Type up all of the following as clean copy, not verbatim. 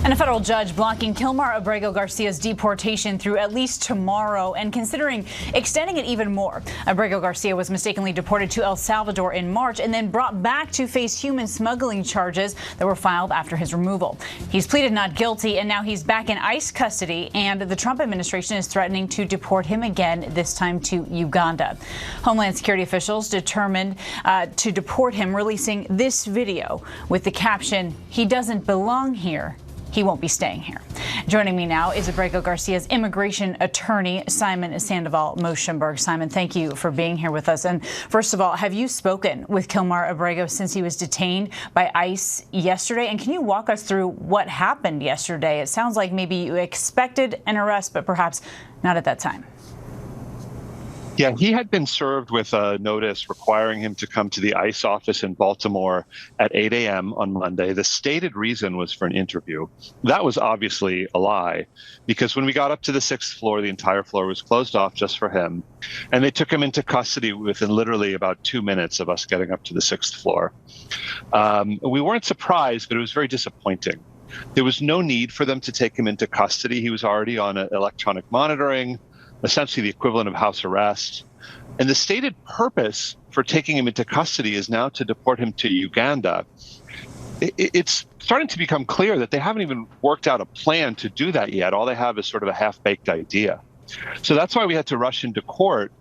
And a federal judge blocking Kilmar Abrego Garcia's deportation through at least tomorrow and considering extending it even more. Abrego Garcia was mistakenly deported to El Salvador in March and then brought back to face human smuggling charges that were filed after his removal. He's pleaded not guilty, and now he's back in ICE custody, and the Trump administration is threatening to deport him again, this time to Uganda. Homeland Security officials determined to deport him, releasing this video with the caption, "He doesn't belong here. He won't be staying here." Joining me now is Abrego Garcia's immigration attorney, Simon Sandoval Moshenberg. Simon, thank you for being here with us. And first of all, have you spoken with Kilmar Abrego since he was detained by ICE yesterday? And can you walk us through what happened yesterday? It sounds like maybe you expected an arrest, but perhaps not at that time. Yeah, he had been served with a notice requiring him to come to the ICE office in Baltimore at 8 a.m. on Monday. The stated reason was for an interview. That was obviously a lie, because when we got up to the 6th floor, the entire floor was closed off just for him. And they took him into custody within literally about 2 minutes of us getting up to the 6th floor. We weren't surprised, but it was very disappointing. There was no need for them to take him into custody. He was already on electronic monitoring, essentially the equivalent of house arrest. And the stated purpose for taking him into custody is now to deport him to Uganda. It's starting to become clear that they haven't even worked out a plan to do that yet. All they have is sort of a half-baked idea. So that's why we had to rush into court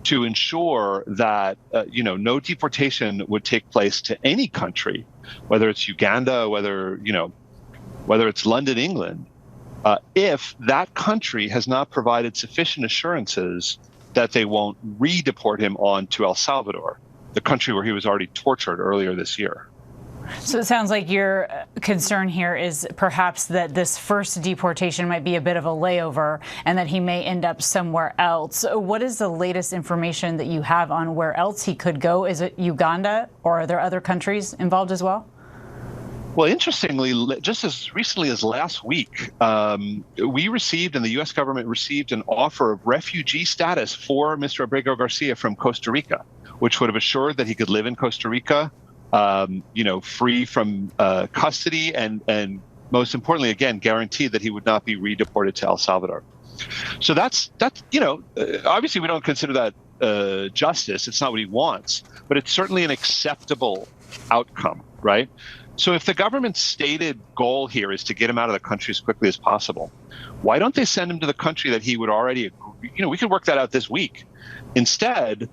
to ensure that no deportation would take place to any country, whether it's Uganda, whether it's London, England, if that country has not provided sufficient assurances that they won't redeport him on to El Salvador, the country where he was already tortured earlier this year. So it sounds like your concern here is perhaps that this first deportation might be a bit of a layover and that he may end up somewhere else. What is the latest information that you have on where else he could go? Is it Uganda, or are there other countries involved as well? Well, interestingly, just as recently as last week, we received, and the U.S. government received, an offer of refugee status for Mr. Abrego Garcia from Costa Rica, which would have assured that he could live in Costa Rica, free from custody, and most importantly, again, guaranteed that he would not be redeported to El Salvador. So that's obviously we don't consider that justice. It's not what he wants, but it's certainly an acceptable outcome, right? So if the government's stated goal here is to get him out of the country as quickly as possible, why don't they send him to the country that he would already agree? We could work that out this week. Instead,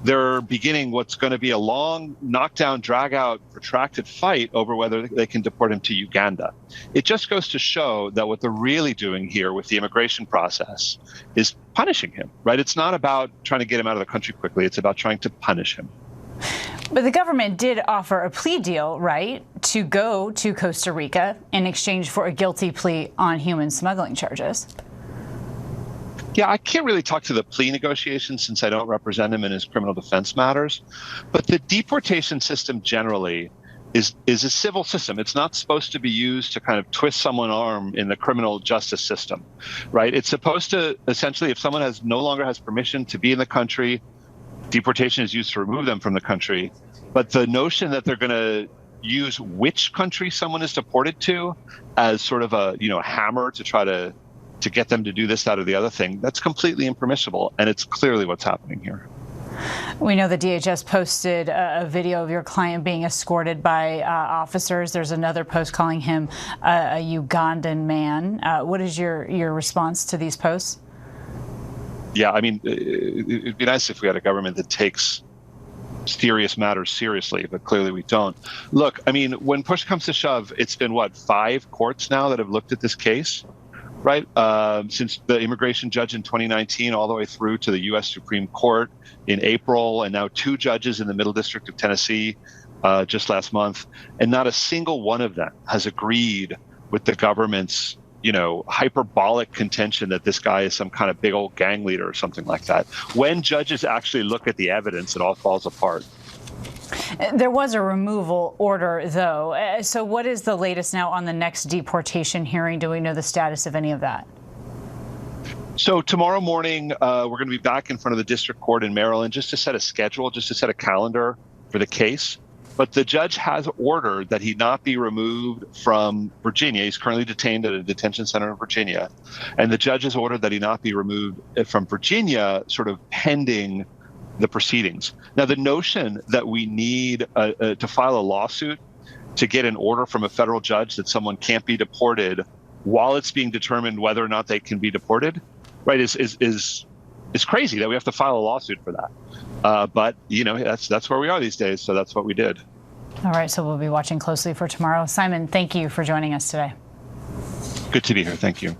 they're beginning what's going to be a long knockdown, drag-out, protracted fight over whether they can deport him to Uganda. It just goes to show that what they're really doing here with the immigration process is punishing him, right? It's not about trying to get him out of the country quickly. It's about trying to punish him. But the government did offer a plea deal, right, to go to Costa Rica in exchange for a guilty plea on human smuggling charges. Yeah, I can't really talk to the plea negotiations since I don't represent him in his criminal defense matters. But the deportation system generally is a civil system. It's not supposed to be used to kind of twist someone's arm in the criminal justice system, right? It's supposed to essentially, if someone no longer has permission to be in the country, deportation is used to remove them from the country. But the notion that they're going to use which country someone is deported to as sort of a hammer to try to get them to do this, that, or the other thing, that's completely impermissible. And it's clearly what's happening here. We know the DHS posted a video of your client being escorted by officers. There's another post calling him a Ugandan man. What is your response to these posts? Yeah, I mean, it'd be nice if we had a government that takes serious matters seriously, but clearly we don't. Look, I mean, when push comes to shove, it's been, 5 courts now that have looked at this case, right? Since the immigration judge in 2019 all the way through to the U.S. Supreme Court in April, and now 2 judges in the Middle District of Tennessee just last month. And not a single one of them has agreed with the government's hyperbolic contention that this guy is some kind of big old gang leader or something like that. When judges actually look at the evidence, it all falls apart. There was a removal order, though. So what is the latest now on the next deportation hearing? Do we know the status of any of that? So tomorrow morning, we're going to be back in front of the district court in Maryland just to set a schedule, just to set a calendar for the case. But the judge has ordered that he not be removed from Virginia. He's currently detained at a detention center in Virginia. And the judge has ordered that he not be removed from Virginia, sort of pending the proceedings. Now, the notion that we need to file a lawsuit to get an order from a federal judge that someone can't be deported while it's being determined whether or not they can be deported, right, is crazy that we have to file a lawsuit for that. But, that's where we are these days. So that's what we did. All right. So we'll be watching closely for tomorrow. Simon, thank you for joining us today. Good to be here. Thank you.